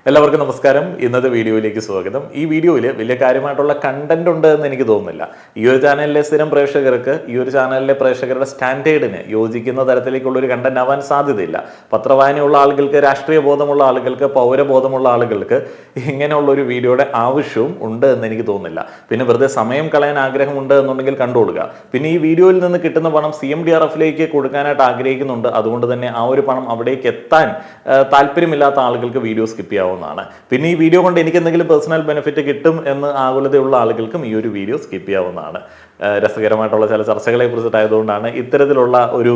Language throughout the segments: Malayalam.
എല്ലാവർക്കും നമസ്കാരം. ഇന്നത്തെ വീഡിയോയിലേക്ക് സ്വാഗതം. ഈ വീഡിയോയിൽ വലിയ കാര്യമായിട്ടുള്ള കണ്ടന്റ് ഉണ്ട് എന്ന് എനിക്ക് തോന്നുന്നില്ല. ഈ ഒരു ചാനലിലെ സ്ഥിരം പ്രേക്ഷകർക്ക് ഈ ഒരു ചാനലിലെ പ്രേക്ഷകരുടെ സ്റ്റാൻഡേർഡിന് യോജിക്കുന്ന തരത്തിലേക്കുള്ള ഒരു കണ്ടന്റ് ആവാൻ സാധ്യതയില്ല. പത്രവായനയുള്ള ആളുകൾക്ക്, രാഷ്ട്രീയ ബോധമുള്ള ആളുകൾക്ക്, പൗരബോധമുള്ള ആളുകൾക്ക് ഇങ്ങനെയുള്ള ഒരു വീഡിയോയുടെ ആവശ്യവും ഉണ്ട് എന്ന് എനിക്ക് തോന്നുന്നില്ല. പിന്നെ വെറുതെ സമയം കളയാൻ ആഗ്രഹമുണ്ട് എന്നുണ്ടെങ്കിൽ കണ്ടുകൊള്ളുക. പിന്നെ ഈ വീഡിയോയിൽ നിന്ന് കിട്ടുന്ന പണം CMDRFലേക്ക് കൊടുക്കാനായിട്ട് ആഗ്രഹിക്കുന്നുണ്ട്. അതുകൊണ്ട് തന്നെ ആ ഒരു പണം അവിടേക്ക് എത്താൻ താല്പര്യമില്ലാത്ത ആളുകൾക്ക് വീഡിയോ സ്കിപ്പ് ചെയ്യാവുന്നതാണ്. പിന്നെ ഈ വീഡിയോ കൊണ്ട് എനിക്ക് എന്തെങ്കിലും പേഴ്സണൽ ബെനിഫിറ്റ് കിട്ടും എന്ന് ആകുലതയുള്ള ആളുകൾക്കും ഈ ഒരു വീഡിയോ സ്കിപ്പ് ചെയ്യാവുന്നതാണ്. രസകരമായിട്ടുള്ള ചില ചർച്ചകളെ കുറിച്ചിട്ടായതുകൊണ്ടാണ് ഇത്തരത്തിലുള്ള ഒരു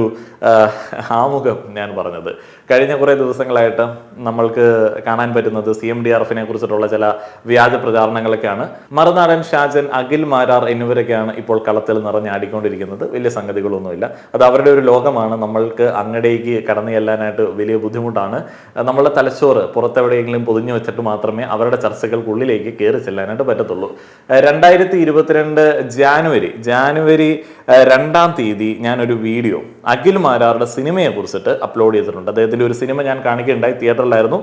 ആമുഖം ഞാൻ പറഞ്ഞത്. കഴിഞ്ഞ കുറേ ദിവസങ്ങളായിട്ട് നമ്മൾക്ക് കാണാൻ പറ്റുന്നത് CMDRFനെ കുറിച്ചിട്ടുള്ള ചില വ്യാജ പ്രചാരണങ്ങളൊക്കെയാണ്. മറുനാടൻ ഷാജൻ, അഖിൽ മാരാർ എന്നിവരൊക്കെയാണ് ഇപ്പോൾ കളത്തിൽ നിറഞ്ഞാടിക്കൊണ്ടിരിക്കുന്നത്. വലിയ സംഗതികളൊന്നുമില്ല. അത് അവരുടെ ഒരു ലോകമാണ്. നമ്മൾക്ക് അങ്ങടേക്ക് കടന്നു ചെല്ലാനായിട്ട് വലിയ ബുദ്ധിമുട്ടാണ്. നമ്മളുടെ തലച്ചോറ് പുറത്തെവിടെയെങ്കിലും പൊതിഞ്ഞു വെച്ചിട്ട് മാത്രമേ അവരുടെ ചർച്ചകൾക്കുള്ളിലേക്ക് കയറി ചെല്ലാനായിട്ട് പറ്റത്തുള്ളൂ. 2022 ജാനുവരി 2-ാം തീയതി ഞാനൊരു വീഡിയോ അഖിൽ മാരാറുടെ സിനിമയെ കുറിച്ചിട്ട് അപ്ലോഡ് ചെയ്തിട്ടുണ്ട്. അദ്ദേഹത്തിൻ്റെ ഒരു സിനിമ ഞാൻ കാണിക്കുകയുണ്ടായി. തിയേറ്ററിലായിരുന്നു.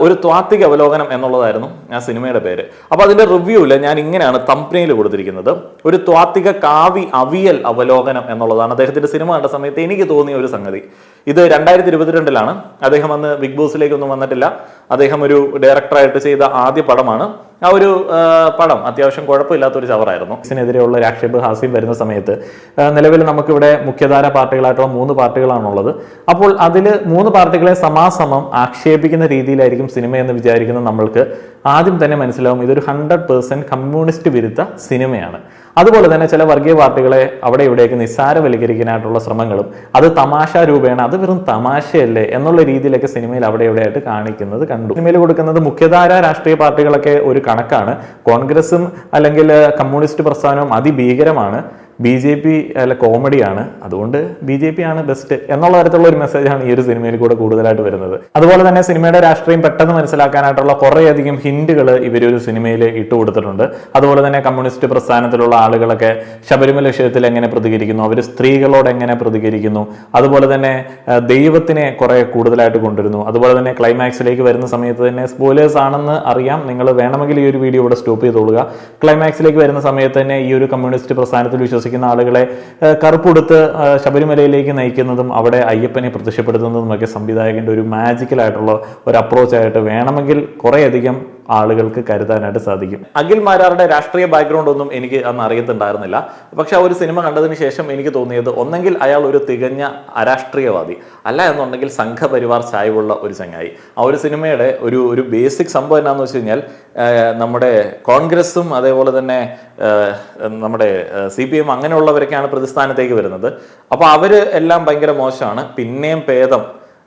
ഒരു ത്വാത്വിക അവലോകനം എന്നുള്ളതായിരുന്നു ആ സിനിമയുടെ പേര്. അപ്പോൾ അതിൻ്റെ റിവ്യൂവിൽ ഞാൻ ഇങ്ങനെയാണ് തംബ്നെയിൽ കൊടുത്തിരിക്കുന്നത്. ഒരു ത്വാത്വിക അവിയൽ അവലോകനം എന്നുള്ളതാണ് അദ്ദേഹത്തിൻ്റെ സിനിമ കണ്ട സമയത്ത് എനിക്ക് തോന്നിയ ഒരു സംഗതി. ഇത് 2022 അദ്ദേഹം അന്ന് ബിഗ് ബോസിലേക്കൊന്നും വന്നിട്ടില്ല. അദ്ദേഹം ഒരു ഡയറക്ടറായിട്ട് ചെയ്ത ആദ്യ പടമാണ്. ആ ഒരു പടം അത്യാവശ്യം കുഴപ്പമില്ലാത്തൊരു ചവറായിരുന്നു. ഇതിനെതിരെയുള്ള രാഷ്ട്രീയ ഹാസ്യം വരുന്ന സമയത്ത് നിലവിൽ നമുക്കിവിടെ മുഖ്യധാര പാർട്ടികളായിട്ടുള്ള 3 പാർട്ടികളാണുള്ളത്. അപ്പോൾ അതിൽ 3 പാർട്ടികളെ സമാസമം ആക്ഷേപിക്കുന്ന രീതിയിലായിരിക്കും സിനിമയെന്ന് വിചാരിക്കുന്ന നമ്മൾക്ക് ആദ്യം തന്നെ മനസ്സിലാവും ഇതൊരു 100% കമ്മ്യൂണിസ്റ്റ് വിരുദ്ധ സിനിമയാണ്. അതുപോലെ തന്നെ ചില വർഗീയ പാർട്ടികളെ അവിടെ ഇവിടേക്ക് നിസ്സാരവൽക്കരിക്കാനായിട്ടുള്ള ശ്രമങ്ങളും അത് തമാശ രൂപേണ അത് വെറും തമാശയല്ലേ എന്നുള്ള രീതിയിലൊക്കെ സിനിമയിൽ അവിടെ ഇവിടെയായിട്ട് കാണിക്കുന്നത് കണ്ടു. സിനിമയിൽ കൊടുക്കുന്നത് മുഖ്യധാര രാഷ്ട്രീയ പാർട്ടികളൊക്കെ ഒരു കണക്കാണ്. കോൺഗ്രസും അല്ലെങ്കിൽ കമ്മ്യൂണിസ്റ്റ് പ്രസ്ഥാനവും അതിഭീകരമാണ്. BJP അല്ല കോമഡിയാണ്, അതുകൊണ്ട് BJP ആണ് ബെസ്റ്റ് എന്നുള്ള തരത്തിലുള്ള ഒരു മെസ്സേജാണ് ഈ ഒരു സിനിമയിൽ കൂടെ കൂടുതലായിട്ട് വരുന്നത്. അതുപോലെ തന്നെ സിനിമയുടെ രാഷ്ട്രീയം പെട്ടെന്ന് മനസ്സിലാക്കാനായിട്ടുള്ള കുറേയധികം ഹിന്റുകൾ ഇവരൊരു സിനിമയിൽ ഇട്ടുകൊടുത്തിട്ടുണ്ട്. അതുപോലെ തന്നെ കമ്മ്യൂണിസ്റ്റ് പ്രസ്ഥാനത്തിലുള്ള ആളുകളൊക്കെ ശബരിമല വിഷയത്തിൽ എങ്ങനെ പ്രതികരിക്കുന്നു, അവർ സ്ത്രീകളോട് എങ്ങനെ പ്രതികരിക്കുന്നു, അതുപോലെ തന്നെ ദൈവത്തിനെ കുറെ കൂടുതലായിട്ട് കൊണ്ടുവരുന്നു. അതുപോലെ തന്നെ ക്ലൈമാക്സിലേക്ക് വരുന്ന സമയത്ത് തന്നെ സ്പോയിലേഴ്സ് ആണെന്ന് അറിയാം, നിങ്ങൾ വേണമെങ്കിൽ ഈ ഒരു വീഡിയോ ഇവിടെ സ്റ്റോപ്പ് ചെയ്തോളുക. ക്ലൈമാക്സിലേക്ക് വരുന്ന സമയത്ത് തന്നെ ഈ ഒരു കമ്മ്യൂണിസ്റ്റ് പ്രസ്ഥാനത്തിൽ വിശ്വസിക്കുന്ന ആളുകളെ കറുപ്പെടുത്ത് ശബരിമലയിലേക്ക് നയിക്കുന്നതും അവിടെ അയ്യപ്പനെ പ്രത്യക്ഷപ്പെടുത്തുന്നതും ഒക്കെ സംവിധായകന്റെ ഒരു മാജിക്കൽ ആയിട്ടുള്ള ഒരു അപ്രോച്ചായിട്ട് വേണമെങ്കിൽ കുറേയധികം ആളുകൾക്ക് കരുതാനായിട്ട് സാധിക്കും. അഖിൽ മാരാറുടെ രാഷ്ട്രീയ ബാക്ക്ഗ്രൗണ്ട് ഒന്നും എനിക്ക് അന്ന് അറിയത്തുണ്ടായിരുന്നില്ല. പക്ഷെ ആ ഒരു സിനിമ കണ്ടതിന് ശേഷം എനിക്ക് തോന്നിയത് ഒന്നെങ്കിൽ അയാൾ ഒരു തികഞ്ഞ അരാഷ്ട്രീയവാദി, അല്ല എന്നുണ്ടെങ്കിൽ സംഘപരിവാർ ചായ്വുള്ള ഒരു ചങ്ങായി. ആ ഒരു സിനിമയുടെ ഒരു ബേസിക് സംഭവം എന്താണെന്ന് വെച്ച് കഴിഞ്ഞാൽ നമ്മുടെ കോൺഗ്രസും അതേപോലെ തന്നെ നമ്മുടെ CPM അങ്ങനെയുള്ളവരൊക്കെയാണ് പ്രതിസ്ഥാനത്തേക്ക് വരുന്നത്. അപ്പോൾ അവർ എല്ലാം ഭയങ്കര മോശമാണ്, പിന്നെയും ഭേദം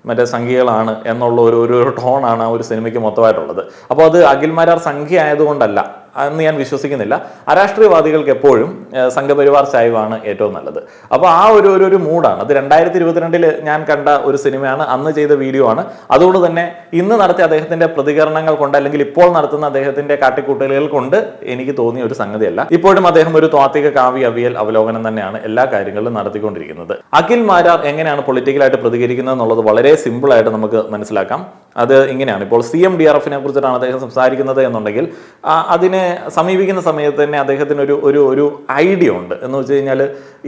മറ്റേ സംഖ്യകളാണ് എന്നുള്ള ഒരു ടോണാണ് ആ ഒരു സിനിമയ്ക്ക് മൊത്തമായിട്ടുള്ളത്. അപ്പോൾ അത് അഖിൽ മാരാർ സംഖ്യ ആയതുകൊണ്ടല്ല എന്ന് ഞാൻ വിശ്വസിക്കുന്നില്ല. അരാഷ്ട്രീയവാദികൾക്ക് എപ്പോഴും സംഘപരിവാർ ചായ്വാണ് ഏറ്റവും നല്ലത്. അപ്പോൾ ആ ഒരു മൂഡാണ്. അത് 2022 ഞാൻ കണ്ട ഒരു സിനിമയാണ്, അന്ന് ചെയ്ത വീഡിയോ ആണ്. അതുകൊണ്ട് തന്നെ ഇന്ന് നടത്തിയ അദ്ദേഹത്തിന്റെ പ്രതികരണങ്ങൾ കൊണ്ട് അല്ലെങ്കിൽ ഇപ്പോൾ നടത്തുന്ന അദ്ദേഹത്തിന്റെ കാട്ടിക്കൂട്ടലുകൾ കൊണ്ട് എനിക്ക് തോന്നിയ ഒരു സംഗതിയല്ല. ഇപ്പോഴും അദ്ദേഹം ഒരു ത്വാത്വിക അവിയൽ അവലോകനം തന്നെയാണ് എല്ലാ കാര്യങ്ങളിലും നടത്തിക്കൊണ്ടിരിക്കുന്നത്. അഖിൽ മാരാർ എങ്ങനെയാണ് പൊളിറ്റിക്കലായിട്ട് പ്രതികരിക്കുന്നത് എന്നുള്ളത് വളരെ സിമ്പിൾ ആയിട്ട് നമുക്ക് മനസ്സിലാക്കാം. അത് ഇങ്ങനെയാണ്. ഇപ്പോൾ CMDRFനെ കുറിച്ചിട്ടാണ് അദ്ദേഹം സംസാരിക്കുന്നത് എന്നുണ്ടെങ്കിൽ അതിനെ സമീപിക്കുന്ന സമയത്ത് തന്നെ അദ്ദേഹത്തിന് ഒരു ഐഡിയ ഉണ്ട്. എന്ന് വെച്ച് കഴിഞ്ഞാൽ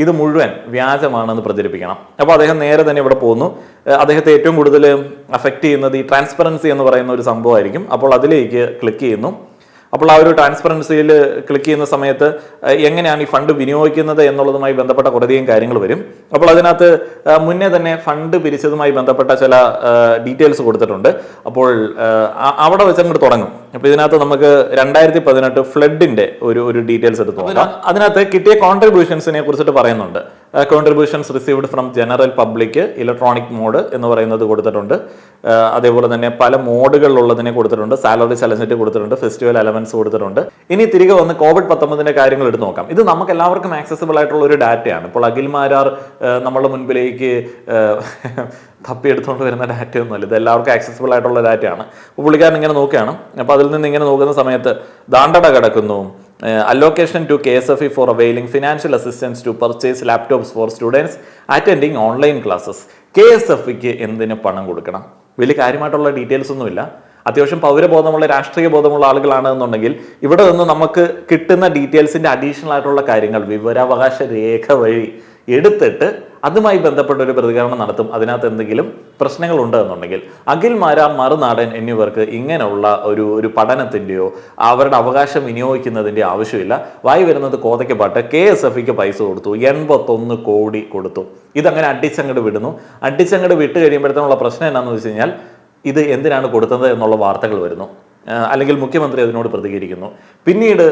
ഇത് മുഴുവൻ വ്യാജമാണെന്ന് പ്രചരിപ്പിക്കണം. അപ്പോൾ അദ്ദേഹം നേരെ തന്നെ ഇവിടെ പോകുന്നു. അദ്ദേഹത്തെ ഏറ്റവും കൂടുതൽ അഫക്റ്റ് ചെയ്യുന്നത് ഈ ട്രാൻസ്പെറൻസി എന്ന് പറയുന്ന ഒരു സംഭവമായിരിക്കും. അപ്പോൾ അതിലേക്ക് ക്ലിക്ക് ചെയ്യുന്നു. അപ്പോൾ ആ ഒരു ട്രാൻസ്പെറൻസിയിൽ ക്ലിക്ക് ചെയ്യുന്ന സമയത്ത് എങ്ങനെയാണ് ഈ ഫണ്ട് വിനിയോഗിക്കുന്നത് എന്നുള്ളതുമായി ബന്ധപ്പെട്ട കുറേയധികം കാര്യങ്ങൾ വരും. അപ്പോൾ അതിനകത്ത് മുന്നേ തന്നെ ഫണ്ട് പിരിച്ചതുമായി ബന്ധപ്പെട്ട ചില ഡീറ്റെയിൽസ് കൊടുത്തിട്ടുണ്ട്. അപ്പോൾ അവിടെ വെച്ച് അങ്ങോട്ട് തുടങ്ങും. അപ്പോൾ ഇതിനകത്ത് നമുക്ക് 2018 ഫ്ലഡിന്റെ ഒരു ഡീറ്റെയിൽസ് എടുത്തു നോക്കാം. അതിനകത്ത് കിട്ടിയ കോൺട്രിബ്യൂഷൻസിനെ കുറിച്ചിട്ട് പറയുന്നുണ്ട്. Contributions received from general public electronic mode എന്ന് പറയുന്നത് കൊടുത്തിട്ടുണ്ട്. അതേപോലെ തന്നെ പല മോഡുകളിലുള്ളതിനെ കൊടുത്തിട്ടുണ്ട്. സാലറി ചലഞ്ചിട്ട് കൊടുത്തിട്ടുണ്ട്, ഫെസ്റ്റിവൽ അലവൻസ് കൊടുത്തിട്ടുണ്ട്. ഇനി തിരികെ വന്ന് COVID-19 കാര്യങ്ങൾ എടുത്ത് നോക്കാം. ഇത് നമുക്ക് എല്ലാവർക്കും ആക്സസിബിൾ ആയിട്ടുള്ള ഒരു ഡാറ്റയാണ്. ഇപ്പോൾ അഖിൽ മാരാർ നമ്മളുടെ മുൻപിലേക്ക് തപ്പിയെടുത്തുകൊണ്ട് വരുന്ന ഡാറ്റയൊന്നുമല്ല, ഇത് എല്ലാവർക്കും ആക്സസിബിൾ ആയിട്ടുള്ള ഡാറ്റയാണ്. അപ്പോൾ പുള്ളിക്കാരൻ ഇങ്ങനെ നോക്കുകയാണ്. അപ്പോൾ അതിൽ നിന്ന് ഇങ്ങനെ നോക്കുന്ന സമയത്ത് ദാണ്ടട കിടക്കുന്നു. allocation to KSFE for availing financial assistance to purchase laptops for students attending online classes. KSFEക്ക് എന്തിന് പണം കൊടുക്കണം? വലിയ കാര്യമായിട്ടുള്ള ഡീറ്റെയിൽസ് ഒന്നുമില്ല. അത്യാവശ്യം പൗരബോധമുള്ള രാഷ്ട്രീയ ബോധമുള്ള ആളുകളാണ് എന്നുണ്ടെങ്കിൽ ഇവിടെ നിന്ന് നമുക്ക് കിട്ടുന്ന ഡീറ്റെയിൽസിന്റെ അഡീഷണൽ ആയിട്ടുള്ള കാര്യങ്ങൾ വിവരാവകാശ രേഖ വഴി എടുത്തിട്ട് അതുമായി ബന്ധപ്പെട്ട ഒരു പ്രതികരണം നടത്തും. അതിനകത്ത് എന്തെങ്കിലും പ്രശ്നങ്ങൾ ഉണ്ട് എന്നുണ്ടെങ്കിൽ അഖിൽ മാരാർ, മറുനാടൻ എന്നിവർക്ക് ഇങ്ങനെയുള്ള ഒരു പഠനത്തിൻ്റെയോ അവരുടെ അവകാശം വിനിയോഗിക്കുന്നതിൻ്റെ ആവശ്യമില്ല. വായി വരുന്നത് കോതയ്ക്ക് പാട്ട് KSFക്ക് പൈസ കൊടുത്തു, 81 കോടി കൊടുത്തു. ഇതങ്ങനെ അടിച്ചങ്ങട് വിടുന്നു. അടിച്ചങ്ങട് വിട്ട് കഴിയുമ്പോഴത്തേനുള്ള പ്രശ്നം എന്താണെന്ന് വെച്ച് കഴിഞ്ഞാൽ ഇത് എന്തിനാണ് കൊടുത്തത് എന്നുള്ള വാർത്തകൾ വരുന്നു, അല്ലെങ്കിൽ മുഖ്യമന്ത്രി അതിനോട് പ്രതികരിക്കുന്നു. പിന്നീട്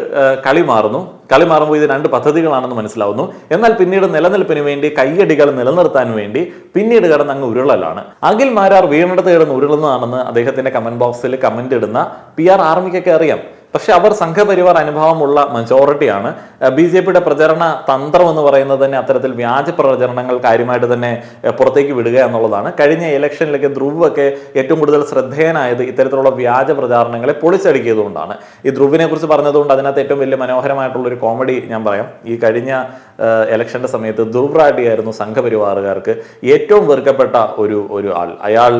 കളി മാറുമ്പോൾ ഇത് 2 പദ്ധതികളാണെന്ന് മനസ്സിലാവുന്നു. എന്നാൽ പിന്നീട് നിലനിൽപ്പിന് വേണ്ടി കയ്യടികൾ നിലനിർത്താൻ വേണ്ടി പിന്നീട് കിടന്ന് അങ്ങ് ഉരുളലാണ്. അഖിൽ മാരാർ വീണെടുത്ത് കിടന്ന് ഉരുളുന്നതാണെന്ന് അദ്ദേഹത്തിന്റെ കമന്റ് ബോക്സിൽ കമന്റ് ഇടുന്ന PR ആർമിക്കൊക്കെ അറിയാം. പക്ഷെ അവർ സംഘപരിവാർ അനുഭവമുള്ള മെജോറിറ്റിയാണ്. BJPയുടെ പ്രചരണ തന്ത്രം എന്ന് പറയുന്നത് തന്നെ അത്തരത്തിൽ വ്യാജ പ്രചരണങ്ങൾ കാര്യമായിട്ട് തന്നെ പുറത്തേക്ക് വിടുക എന്നുള്ളതാണ്. കഴിഞ്ഞ ഇലക്ഷനിലൊക്കെ ധ്രുവ് ഒക്കെ ഏറ്റവും കൂടുതൽ ശ്രദ്ധേയനായത് ഇത്തരത്തിലുള്ള വ്യാജ പ്രചാരണങ്ങളെ പൊളിച്ചടുക്കിയതുകൊണ്ടാണ്. ഈ ധ്രുവിനെ കുറിച്ച് പറഞ്ഞതുകൊണ്ട് അതിനകത്ത് ഏറ്റവും വലിയ മനോഹരമായിട്ടുള്ള ഒരു കോമഡി ഞാൻ പറയാം. ഈ കഴിഞ്ഞ ഇലക്ഷന്റെ സമയത്ത് ധ്രുവ് റാഡി ആയിരുന്നു സംഘപരിവാറുകാർക്ക് ഏറ്റവും വെറുക്കപ്പെട്ട ഒരു ആൾ. അയാൾ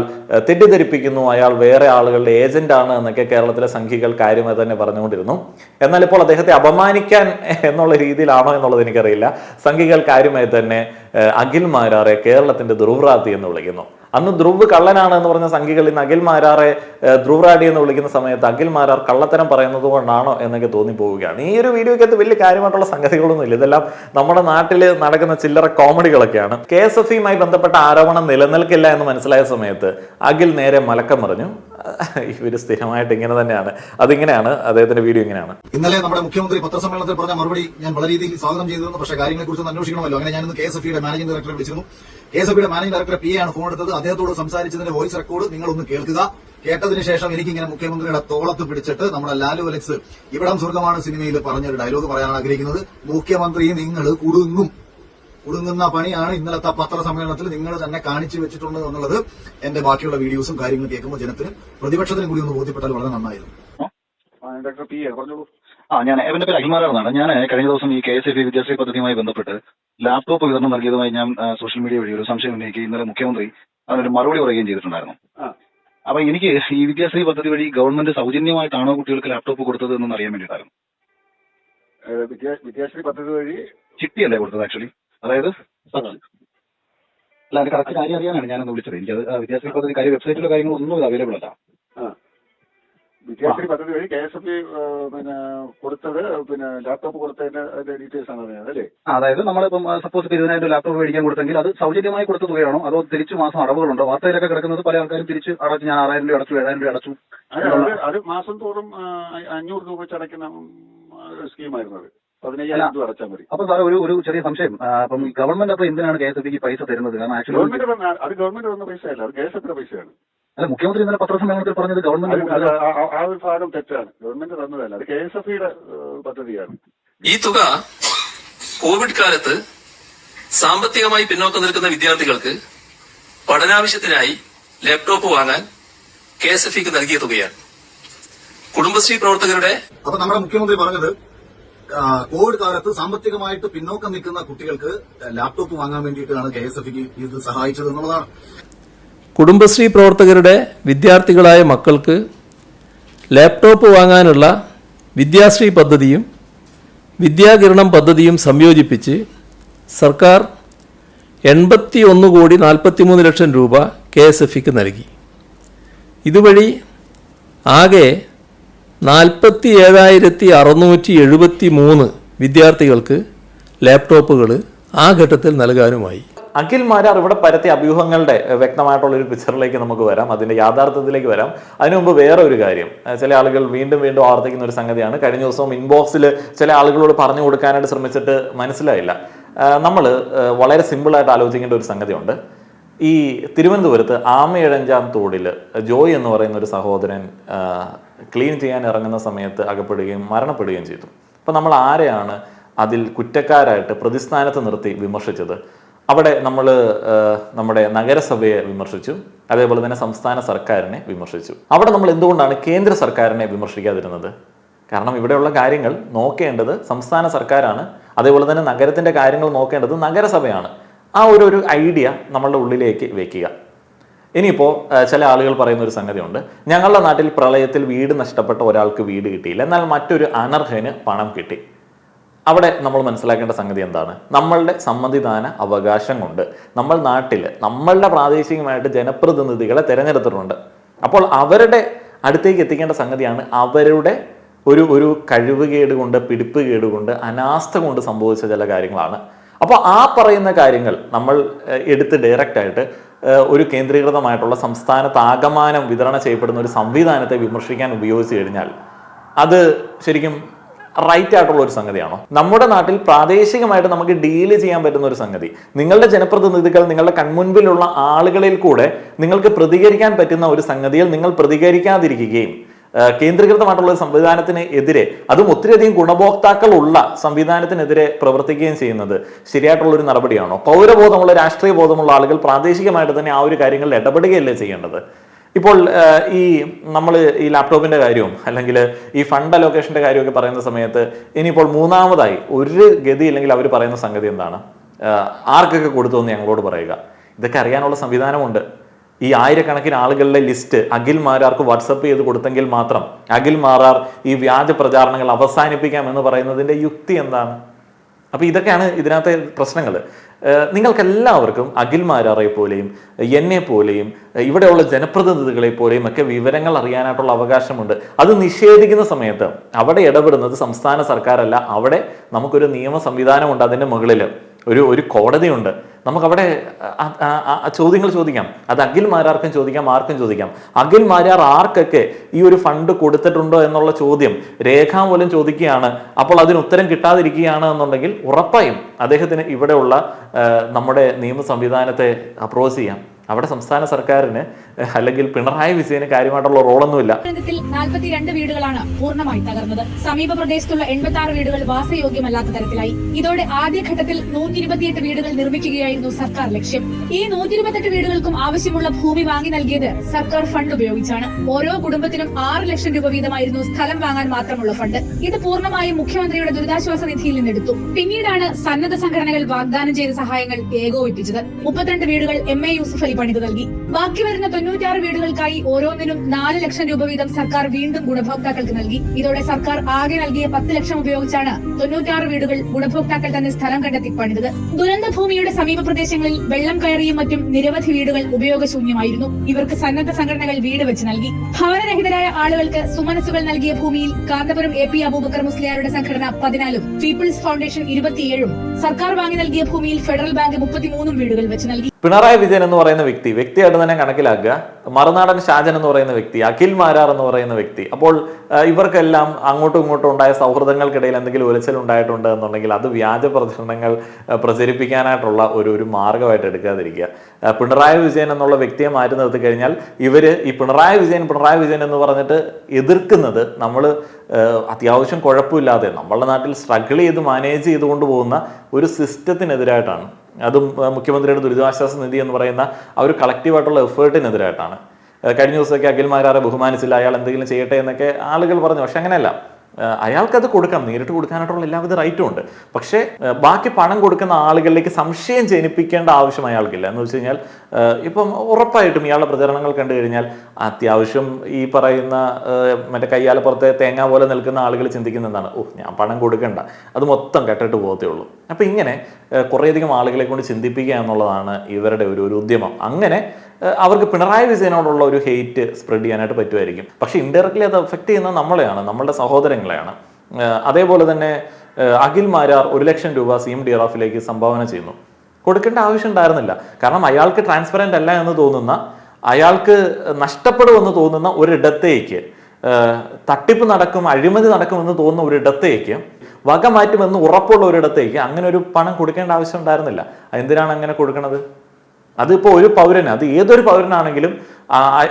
തെറ്റിദ്ധരിപ്പിക്കുന്നു, അയാൾ വേറെ ആളുകളുടെ ഏജന്റ് ആണ് എന്നൊക്കെ കേരളത്തിലെ സംഘികൾ കാര്യമായി തന്നെ പറഞ്ഞുകൊണ്ടിരുന്നു. എന്നാൽ ഇപ്പോൾ അദ്ദേഹത്തെ അപമാനിക്കാൻ എന്നുള്ള രീതിയിലാണോ എന്നുള്ളത് എനിക്കറിയില്ല. സംഘികൾ കാര്യമായി തന്നെ അഖിൽ മാരാറെ കേരളത്തിന്റെ ധ്രുവ്രാത്തി എന്ന് വിളിക്കുന്നു. അന്ന് ധ്രുവ് കള്ളനാണ് എന്ന് പറഞ്ഞ സംഘികൾ ഇന്ന് അഖിൽ മാരാറെ ധ്രുവ്രാഡി എന്ന് വിളിക്കുന്ന സമയത്ത് അഖിൽ മാരാർ കള്ളത്തരം പറയുന്നത് കൊണ്ടാണോ എന്നൊക്കെ തോന്നിപ്പോവുകയാണ്. ഈ ഒരു വീഡിയോയ്ക്കകത്ത് വലിയ കാര്യമായിട്ടുള്ള സംഗതികളൊന്നും ഇല്ല. ഇതെല്ലാം നമ്മുടെ നാട്ടിൽ നടക്കുന്ന ചില്ലറ കോമഡികളൊക്കെയാണ്. KSFയുമായി ബന്ധപ്പെട്ട ആരോപണം നിലനിൽക്കില്ല എന്ന് മനസ്സിലായ സമയത്ത് അഖിൽ നേരെ മലക്കം പറഞ്ഞു. ഇവര് സ്ഥിരമായിട്ട് ഇങ്ങനെ തന്നെയാണ്. അതിങ്ങനെയാണ് അദ്ദേഹത്തിന്റെ വീഡിയോ ഇങ്ങനെയാണ്. ഇന്നലെ നമ്മുടെ മുഖ്യമന്ത്രി പത്രസമ്മേളനത്തിൽ പറഞ്ഞ മറുപടി ഞാൻ വളരെ രീതിയിൽ സ്വാഗതം ചെയ്തിരുന്നു. പക്ഷേ കാര്യങ്ങളെ കുറിച്ച് അന്വേഷിക്കണമല്ലോ. അങ്ങനെ ഞാനിന്ന് KSFയുടെ മാനേജിംഗ് ഡയറക്ടറെ വിളിച്ചിരുന്നു. KSFയുടെ മാനേജിംഗ് ഡയറക്ടറെ PA ആണ് ഫോൺ എടുത്തത്. അദ്ദേഹത്തോട് സംസാരിച്ചതിന്റെ വോയിസ് റെക്കോർഡ് നിങ്ങളൊന്ന് കേൾക്കുക. കേട്ടതിന് ശേഷം എനിക്കിങ്ങനെ മുഖ്യമന്ത്രിയുടെ തോളത്ത് പിടിച്ചിട്ട് നമ്മുടെ ലാലു അലക്സ് ഇവിടം സ്വർഗമാണ് സിനിമയിൽ പറഞ്ഞൊരു ഡയലോഗ് പറയാനാണ് ആഗ്രഹിക്കുന്നത്. മുഖ്യമന്ത്രി നിങ്ങൾ കുടുങ്ങുന്ന പണിയാണ് ഇന്നലത്തെ പത്രസമ്മേളനത്തിൽ നിങ്ങൾ തന്നെ കാണിച്ചു വെച്ചിട്ടുണ്ട് എന്നുള്ളത് എന്റെ ബാക്കിയുള്ള വീഡിയോസും കാര്യങ്ങളും കേൾക്കുമ്പോൾ ജനത്തിന് പ്രതിപക്ഷത്തിനും കൂടി ഒന്ന് ബോധ്യപ്പെട്ടാൽ വളരെ നന്നായിരുന്നു. ഞാൻ എന്റെ പേര് അഖിൽമാരാണെന്നാണ്. ഞാൻ കഴിഞ്ഞ ദിവസം ഈ KSF വിദ്യാശ്രീ പദ്ധതിയുമായി ബന്ധപ്പെട്ട് ലാപ്ടോപ്പ് വിതരണം നൽകിയതുമായി ഞാൻ സോഷ്യൽ മീഡിയ വഴി ഒരു സംശയം ഉന്നയിക്കുകയും ഇന്നലെ മുഖ്യമന്ത്രി അതിനൊരു മറുപടി പറയുകയും ചെയ്തിട്ടുണ്ടായിരുന്നു. അപ്പൊ എനിക്ക് ഈ വിദ്യാശ്രീ പദ്ധതി വഴി ഗവൺമെന്റ് സൗജന്യമായിട്ടാണോ കുട്ടികൾക്ക് ലാപ്ടോപ്പ് കൊടുത്തത് എന്നൊന്ന് അറിയാൻ വേണ്ടിയിട്ടായിരുന്നു. വിദ്യാശ്രീ പദ്ധതി വഴി ചിട്ടിയല്ലേ കൊടുത്തത് ആക്ച്വലി? അതായത് അല്ല, അതിന്റെ കറക്റ്റ് കാര്യം അറിയാനാണ് ഞാനൊന്ന് വിളിച്ചത്. എനിക്ക് വിദ്യാശ്രീ പദ്ധതി കാര്യം വെബ്സൈറ്റിലെ കാര്യങ്ങളൊന്നും അവൈലബിൾ അല്ല. വിദ്യാശ്രീ പദ്ധതി വഴി KSF കൊടുത്തത് ലാപ്ടോപ്പ് കൊടുത്തതിന്റെ ഡീറ്റെയിൽസ് ആണ് അറിയാം അല്ലേ? അതായത് നമ്മളിപ്പം സപ്പോസ് 20,000 ലാപ്ടോപ്പ് മേടിക്കാൻ കൊടുത്തെങ്കിൽ അത് സൗജന്യമായി കൊടുത്ത തുകയാണോ അതോ തിരിച്ചു മാസം അടവുകളുണ്ടോ? വാർത്തയിലൊക്കെ കിടക്കുന്നത് പല ആൾക്കാരും തിരിച്ച് അടച്ചു, ഞാൻ 6,000 രൂപ അടച്ചു, 7,000 രൂപ അടച്ചു. അത് മാസം തോറും 500 രൂപ വെച്ച് അടയ്ക്കുന്ന സ്കീമായിരുന്നു. അത് 15,000 രൂപ അടച്ചാൽ മതി. അപ്പൊ സാർ ഒരു ചെറിയ സംശയം, അപ്പം ഗവൺമെന്റ് അപ്പൊ എന്തിനാണ് KSFക്ക് പൈസ തരുന്നത്? കാരണം ആക്ച്വലി ഗവൺമെന്റ് തന്ന പൈസയല്ല, അത് KSFയുടെ പൈസയാണ്. അല്ല, മുഖ്യമന്ത്രി ഇന്നലെ പത്രസമ്മേളനത്തിൽ പറഞ്ഞത് ഗവൺമെന്റ് ആ ഒരു ഭാഗം തെറ്റാണ്. ഗവൺമെന്റ് തന്നതല്ല, അത് KSFയുടെ പദ്ധതിയാണ്. ഈ തുക കോവിഡ് കാലത്ത് സാമ്പത്തികമായി പിന്നോക്കം നിൽക്കുന്ന വിദ്യാർത്ഥികൾക്ക് പഠനാവശ്യത്തിനായി ലാപ്ടോപ്പ് വാങ്ങാൻ KSFക്ക് നൽകിയ തുകയാണ്. കുടുംബശ്രീ പ്രവർത്തകരുടെ അപ്പൊ നമ്മുടെ മുഖ്യമന്ത്രി പറഞ്ഞത് കോവിഡ് കാലത്ത് സാമ്പത്തികമായിട്ട് പിന്നോക്കം നിൽക്കുന്ന കുട്ടികൾക്ക് ലാപ്ടോപ്പ് വാങ്ങാൻ വേണ്ടിയിട്ടാണ് KSFക്ക് ഇത് സഹായിച്ചത് എന്നുള്ളതാണ്. കുടുംബശ്രീ പ്രവർത്തകരുടെ വിദ്യാർത്ഥികളായ മക്കൾക്ക് ലാപ്ടോപ്പ് വാങ്ങാനുള്ള വിദ്യാശ്രീ പദ്ധതിയും വിദ്യാകിരണം പദ്ധതിയും സംയോജിപ്പിച്ച് സർക്കാർ 81,43,00,000 രൂപ KSFക്ക് നൽകി. ഇതുവഴി ആകെ 47,673 വിദ്യാർത്ഥികൾക്ക് ലാപ്ടോപ്പുകൾ ആ ഘട്ടത്തിൽ നൽകാനുമായി. അഖിൽ മാരാർ ഇവിടെ പരത്തിയ അഭ്യൂഹങ്ങളുടെ വ്യക്തമായിട്ടുള്ള ഒരു പിക്ചറിലേക്ക് നമുക്ക് വരാം, അതിന്റെ യാഥാർത്ഥ്യത്തിലേക്ക് വരാം. അതിനു മുമ്പ് വേറെ ഒരു കാര്യം ചില ആളുകൾ വീണ്ടും ആവർത്തിക്കുന്ന ഒരു സംഗതിയാണ്. കഴിഞ്ഞ ദിവസം ഇൻബോക്സിൽ ചില ആളുകളോട് പറഞ്ഞു കൊടുക്കാനായിട്ട് ശ്രമിച്ചിട്ട് മനസ്സിലായില്ല. നമ്മൾ വളരെ സിമ്പിളായിട്ട് ആലോചിക്കേണ്ട ഒരു സംഗതിയുണ്ട്. ഈ തിരുവനന്തപുരത്ത് ആമയിഴഞ്ചാം തോടിൽ ജോയ് എന്ന് പറയുന്ന ഒരു സഹോദരൻ ക്ലീൻ ചെയ്യാൻ ഇറങ്ങുന്ന സമയത്ത് അകപ്പെടുകയും മരണപ്പെടുകയും ചെയ്തു. അപ്പോൾ നമ്മൾ ആരെയാണ് അതിൽ കുറ്റക്കാരായിട്ട് പ്രതിസ്ഥാനത്ത് നിർത്തി വിമർശിച്ചത്? അവിടെ നമ്മൾ നമ്മുടെ നഗരസഭയെ വിമർശിച്ചു, അതേപോലെ തന്നെ സംസ്ഥാന സർക്കാരിനെ വിമർശിച്ചു. അവിടെ നമ്മൾ എന്തുകൊണ്ടാണ് കേന്ദ്ര സർക്കാരിനെ വിമർശിക്കാതിരുന്നത്? കാരണം ഇവിടെയുള്ള കാര്യങ്ങൾ നോക്കേണ്ടത് സംസ്ഥാന സർക്കാരാണ്, അതേപോലെ തന്നെ നഗരത്തിൻ്റെ കാര്യങ്ങൾ നോക്കേണ്ടത് നഗരസഭയാണ്. ആ ഒരു ഐഡിയ നമ്മളുടെ ഉള്ളിലേക്ക് വെക്കുക. ഇനിയിപ്പോൾ ചില ആളുകൾ പറയുന്ന ഒരു സംഗതിയുണ്ട്, ഞങ്ങളുടെ നാട്ടിൽ പ്രളയത്തിൽ വീട് നഷ്ടപ്പെട്ട ഒരാൾക്ക് വീട് കിട്ടിയില്ല, എന്നാൽ മറ്റൊരു അനർഹന് പണം കിട്ടി. അവിടെ നമ്മൾ മനസ്സിലാക്കേണ്ട സംഗതി എന്താണ്? നമ്മളുടെ സമ്മതിദാന അവകാശം കൊണ്ട് നമ്മൾ നാട്ടിൽ നമ്മളുടെ പ്രാദേശികമായിട്ട് ജനപ്രതിനിധികളെ തിരഞ്ഞെടുത്തിട്ടുണ്ട്. അപ്പോൾ അവരുടെ അടുത്തേക്ക് എത്തിക്കേണ്ട സംഗതിയാണ് അവരുടെ ഒരു കഴിവുകേട് കൊണ്ട്, പിടിപ്പ് കേടുകൊണ്ട്, അനാസ്ഥ കൊണ്ട് സംഭവിച്ച ചില കാര്യങ്ങളാണ്. അപ്പോൾ ആ പറയുന്ന കാര്യങ്ങൾ നമ്മൾ എടുത്ത് ഡയറക്റ്റായിട്ട് ഒരു കേന്ദ്രീകൃതമായിട്ടുള്ള സംസ്ഥാനത്ത് ആകമാനം വിതരണം ചെയ്യപ്പെടുന്ന ഒരു സംവിധാനത്തെ വിമർശിക്കാൻ ഉപയോഗിച്ച് കഴിഞ്ഞാൽ അത് ശരിക്കും റൈറ്റ് ആയിട്ടുള്ള ഒരു സംഗതിയാണോ? നമ്മുടെ നാട്ടിൽ പ്രാദേശികമായിട്ട് നമുക്ക് ഡീല് ചെയ്യാൻ പറ്റുന്ന ഒരു സംഗതി, നിങ്ങളുടെ ജനപ്രതിനിധികൾ നിങ്ങളുടെ കൺമുൻപിലുള്ള ആളുകളിൽ കൂടെ നിങ്ങൾക്ക് പ്രതികരിക്കാൻ പറ്റുന്ന ഒരു സംഗതിയിൽ നിങ്ങൾ പ്രതികരിക്കാതിരിക്കുകയും കേന്ദ്രീകൃതമായിട്ടുള്ള ഒരു സംവിധാനത്തിന് എതിരെ, അതും ഒത്തിരിയധികം ഗുണഭോക്താക്കളുള്ള സംവിധാനത്തിനെതിരെ പ്രവർത്തിക്കുകയും ചെയ്യുന്നത് ശരിയായിട്ടുള്ള ഒരു നടപടിയാണോ? പൗരബോധമുള്ള, രാഷ്ട്രീയ ബോധമുള്ള ആളുകൾ പ്രാദേശികമായിട്ട് തന്നെ ആ ഒരു കാര്യങ്ങളിൽ ഇടപെടുകയല്ലേ ചെയ്യേണ്ടത്? ഇപ്പോൾ നമ്മൾ ഈ ലാപ്ടോപ്പിന്റെ കാര്യവും അല്ലെങ്കിൽ ഈ ഫണ്ട് അലോക്കേഷന്റെ കാര്യമൊക്കെ പറയുന്ന സമയത്ത് ഇനിയിപ്പോൾ മൂന്നാമതായി ഒരു ഗതി ഇല്ലെങ്കിൽ അവർ പറയുന്ന സംഗതി എന്താണ്? ആർക്കൊക്കെ കൊടുത്തു എന്ന് ഞങ്ങളോട് പറയുക. ഇതൊക്കെ അറിയാനുള്ള സംവിധാനമുണ്ട്. ഈ ആയിരക്കണക്കിന് ആളുകളുടെ ലിസ്റ്റ് അഖിൽ മാരാർക്ക് വാട്സപ്പ് ചെയ്ത് കൊടുത്തെങ്കിൽ മാത്രം അഖിൽ മാരാർ ഈ വ്യാജ പ്രചാരണങ്ങൾ അവസാനിപ്പിക്കാം എന്ന് പറയുന്നതിന്റെ യുക്തി എന്താണ്? അപ്പൊ ഇതൊക്കെയാണ് ഇതിനകത്തെ പ്രശ്നങ്ങൾ. നിങ്ങൾക്കെല്ലാവർക്കും അഖിൽ മാരാറെ പോലെയും എന്നെ പോലെയും ഇവിടെയുള്ള ജനപ്രതിനിധികളെ പോലെയും ഒക്കെ വിവരങ്ങൾ അറിയാനായിട്ടുള്ള അവകാശമുണ്ട്. അത് നിഷേധിക്കുന്ന സമയത്ത് അവിടെ ഇടപെടുന്നത് സംസ്ഥാന സർക്കാരല്ല, അവിടെ നമുക്കൊരു നിയമ സംവിധാനമുണ്ട്, അതിൻ്റെ മുകളിൽ ഒരു കോടതിയുണ്ട്. നമുക്കവിടെ ചോദ്യങ്ങൾ ചോദിക്കാം. അത് അഖിൽ മാരാർക്കും ചോദിക്കാം, ആർക്കും ചോദിക്കാം. അഖിൽ മാരാർ ആർക്കൊക്കെ ഈ ഒരു ഫണ്ട് കൊടുത്തിട്ടുണ്ടോ എന്നുള്ള ചോദ്യം രേഖാമൂലം ചോദിക്കുകയാണ്. അപ്പോൾ അതിന് ഉത്തരം കിട്ടാതിരിക്കുകയാണ് എന്നുണ്ടെങ്കിൽ ഉറപ്പായും അദ്ദേഹത്തിന് ഇവിടെയുള്ള നമ്മുടെ നിയമ സംവിധാനത്തെ അപ്രോച്ച് ചെയ്യാം. അവിടെ സംസ്ഥാന സർക്കാരിന് അല്ലെങ്കിൽ പിണറായി വിജയന് കാര്യമായിട്ടുള്ള റോളൊന്നുമില്ല. 42 വീടുകളാണ് പൂർണ്ണമായി തകർന്നത്. സമീപ പ്രദേശത്തുള്ള 86 വീടുകൾ വാസയോഗ്യമല്ലാത്ത തരത്തിലായി. ഇതോടെ ആദ്യഘട്ടത്തിൽ 128 വീടുകൾ നിർമ്മിക്കുകയായിരുന്നു സർക്കാർ ലക്ഷ്യം. ഈ 128 വീടുകൾക്കും ആവശ്യമുള്ള ഭൂമി വാങ്ങി നൽകിയത് സർക്കാർ ഫണ്ട് ഉപയോഗിച്ചാണ്. ഓരോ കുടുംബത്തിനും 6 ലക്ഷം രൂപ വീതമായിരുന്നു സ്ഥലം വാങ്ങാൻ മാത്രമുള്ള ഫണ്ട്. ഇത് പൂർണ്ണമായും മുഖ്യമന്ത്രിയുടെ ദുരിതാശ്വാസ നിധിയിൽ നിന്നെടുത്തു. പിന്നീടാണ് സന്നദ്ധ സംഘടനകൾ വാഗ്ദാനം ചെയ്ത സഹായങ്ങൾ ഏകോപിപ്പിച്ചത്. 32 വീടുകൾ MA യൂസഫ് അലി പണിത് നൽകി. ബാക്കി വരുന്ന 96 വീടുകൾക്കായി ഓരോന്നിനും 4 ലക്ഷം രൂപ വീതം സർക്കാർ വീണ്ടും ഗുണഭോക്താക്കൾക്ക് നൽകി. ഇതോടെ സർക്കാർ ആകെ നൽകിയ 10 ലക്ഷം ഉപയോഗിച്ചാണ് 96 വീടുകൾ ഗുണഭോക്താക്കൾ തന്നെ സ്ഥലം കണ്ടെത്തി പണിതത്. ദുരന്ത ഭൂമിയുടെ സമീപ പ്രദേശങ്ങളിൽ വെള്ളം കയറിയും മറ്റും നിരവധി വീടുകൾ ഉപയോഗശൂന്യമായിരുന്നു. ഇവർക്ക് സന്നദ്ധ സംഘടനകൾ വീട് വെച്ച് നൽകി. ഭവനരഹിതരായ ആളുകൾക്ക് സുമനസുകൾ നൽകിയ ഭൂമിയിൽ കാന്തപുരം AP അബൂബക്കർ മുസ്ലിയാരുടെ സംഘടന 14 പീപ്പിൾസ് ഫൗണ്ടേഷൻ 27 സർക്കാർ വാങ്ങി നൽകിയ ഭൂമിയിൽ ഫെഡറൽ ബാങ്ക് 33 വീടുകൾ വെച്ച് നൽകി. പിണറായി വിജയൻ എന്ന് പറയുന്ന വ്യക്തിയായിട്ട് തന്നെ കണക്കിലാക്കുക. മറുനാടൻ ഷാജൻ എന്ന് പറയുന്ന വ്യക്തി, അഖിൽ മാരാർ എന്ന് പറയുന്ന വ്യക്തി. അപ്പോൾ ഇവർക്കെല്ലാം അങ്ങോട്ടും ഇങ്ങോട്ടും ഉണ്ടായ സൗഹൃദങ്ങൾക്കിടയിൽ എന്തെങ്കിലും ഉലച്ചിൽ ഉണ്ടായിട്ടുണ്ട് എന്നുണ്ടെങ്കിൽ അത് വ്യാജ പ്രചരണങ്ങൾ പ്രചരിപ്പിക്കാനായിട്ടുള്ള ഒരു മാർഗമായിട്ട് എടുക്കാതിരിക്കുക. പിണറായി വിജയൻ എന്നുള്ള വ്യക്തിയെ മാറ്റി നിർത്തി കഴിഞ്ഞാൽ ഇവര് ഈ പിണറായി വിജയൻ എന്ന് പറഞ്ഞിട്ട് എതിർക്കുന്നത് നമ്മൾ അത്യാവശ്യം കുഴപ്പമില്ലാതെ നമ്മളുടെ നാട്ടിൽ സ്ട്രഗിൾ ചെയ്ത് മാനേജ് ചെയ്തുകൊണ്ട് പോകുന്ന ഒരു സിസ്റ്റത്തിനെതിരായിട്ടാണ്. അതും മുഖ്യമന്ത്രിയുടെ ദുരിതാശ്വാസ നിധി എന്ന് പറയുന്ന ആ ഒരു കളക്റ്റീവായിട്ടുള്ള എഫേർട്ടിനെതിരായിട്ടാണ്. കഴിഞ്ഞ ദിവസമൊക്കെ അഖിൽ മാരാറെ ബഹുമാനിച്ചില്ല, അയാൾ എന്തെങ്കിലും ചെയ്യട്ടെ എന്നൊക്കെ ആളുകൾ പറഞ്ഞു. പക്ഷെ അങ്ങനെയല്ല, അയാൾക്കത് കൊടുക്കാം, നേരിട്ട് കൊടുക്കാനായിട്ടുള്ള എല്ലാവിധ റൈറ്റും ഉണ്ട്. പക്ഷേ ബാക്കി പണം കൊടുക്കുന്ന ആളുകളിലേക്ക് സംശയം ജനിപ്പിക്കേണ്ട ആവശ്യം അയാൾക്കില്ല. എന്ന് വെച്ച് കഴിഞ്ഞാൽ ഇപ്പം ഉറപ്പായിട്ടും ഇയാളുടെ പ്രചരണങ്ങൾ കണ്ടു കഴിഞ്ഞാൽ അത്യാവശ്യം ഈ പറയുന്ന മറ്റേ കയ്യാലപ്പുറത്തെ തേങ്ങ പോലെ നിൽക്കുന്ന ആളുകൾ ചിന്തിക്കുന്ന എന്താണ്, ഞാൻ പണം കൊടുക്കണ്ട, അത് മൊത്തം കെട്ടിട്ട് പോകത്തേ ഉള്ളൂ. അപ്പം ഇങ്ങനെ കുറേയധികം ആളുകളെ കൊണ്ട് ചിന്തിപ്പിക്കുക എന്നുള്ളതാണ് ഇവരുടെ ഒരു ഉദ്യമം. അങ്ങനെ അവർക്ക് പിണറായി വിജയനോടുള്ള ഒരു ഹെയ്റ്റ് സ്പ്രെഡ് ചെയ്യാനായിട്ട് പറ്റുമായിരിക്കും. പക്ഷെ ഇൻഡയറക്ട്ലി അത് എഫക്ട് ചെയ്യുന്നത് നമ്മളെയാണ്, നമ്മളുടെ സഹോദരങ്ങളെയാണ്. അതേപോലെ തന്നെ അഖിൽ മാരാർ 1 ലക്ഷം രൂപ CMDRFിലേക്ക് സംഭാവന ചെയ്യുന്നു. കൊടുക്കേണ്ട ആവശ്യം ഉണ്ടായിരുന്നില്ല. കാരണം അയാൾക്ക് ട്രാൻസ്പെറൻ്റ് അല്ല എന്ന് തോന്നുന്ന, അയാൾക്ക് നഷ്ടപ്പെടുമെന്ന് തോന്നുന്ന ഒരിടത്തേക്ക്, തട്ടിപ്പ് നടക്കും, അഴിമതി നടക്കുമെന്ന് തോന്നുന്ന ഒരിടത്തേക്ക്, വക മാറ്റുമെന്ന് ഉറപ്പുള്ള ഒരിടത്തേക്ക് അങ്ങനെ ഒരു പണം കൊടുക്കേണ്ട ആവശ്യം ഉണ്ടായിരുന്നില്ല. എന്തിനാണ് അങ്ങനെ കൊടുക്കുന്നത്? അതിപ്പോൾ ഒരു പൗരന്, അത് ഏതൊരു പൗരനാണെങ്കിലും